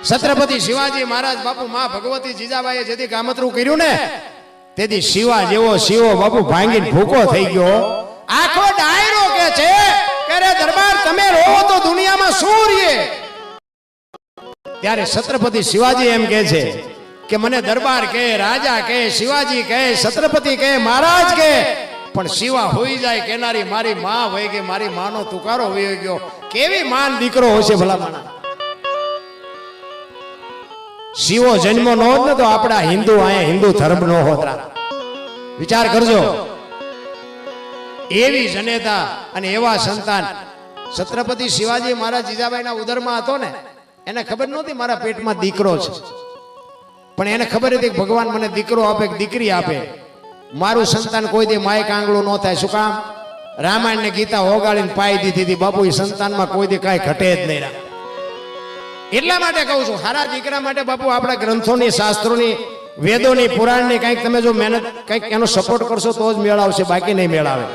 છત્રપતિ શિવાજી મહારાજ બાપુ માં ભગવતી જીજાબાઈએ જેથી કામતરું કર્યું ને તેથી શિવા જેવો શિવો બાપુ ભાંગીને ભૂકો થઈ ગયો. આખો ડાયરો કે છે કે રે દરબાર તમે રહો તો દુનિયામાં શું રહે. ત્યારે છત્રપતિ શિવાજી એમ કહે છે કે મને દરબાર કહે, રાજા કહે, શિવાજી કહે, છત્રપતિ કહે, મહારાજ કહે, પણ શિવા હોઈ જાય કેનારી મારી માં હોય ગઈ, મારી માનો તુકારો વહી ગયો. કેવી માન દીકરો હશે ભલા માણા. શિવો જન્મ નો હોત ને તો આપણા હિન્દુ અહીંયા હિન્દુ ધર્મ નો હોત. વિચાર કરજો. એવી જનેતા અને એવા સંતાન છત્રપતિ શિવાજી મહારાજ જીજાબાઈના ઉદરમાં હતો ને, એને ખબર નહોતી મારા પેટમાં દીકરો છે, પણ એને ખબર હતી કે ભગવાન મને દીકરો આપે કે દીકરી આપે, મારું સંતાન કોઈ દી માય કાંગળું ન થાય. શું કામ? રામાયણ ને ગીતા ઓગાળીને પાઈ દીધી હતી. બાપુ એ સંતાનમાં કોઈ દી કાંઈ ઘટે જ નહીં. એટલા માટે કહું છું, હારા દીકરા માટે બાપુ આપણા ગ્રંથોની, શાસ્ત્રોની, વેદોની, પુરાણની કંઈક તમે જો મહેનત કંઈક એનો સપોર્ટ કરશો તો જ મેળ આવશે, બાકી નહીં મેળ આવે.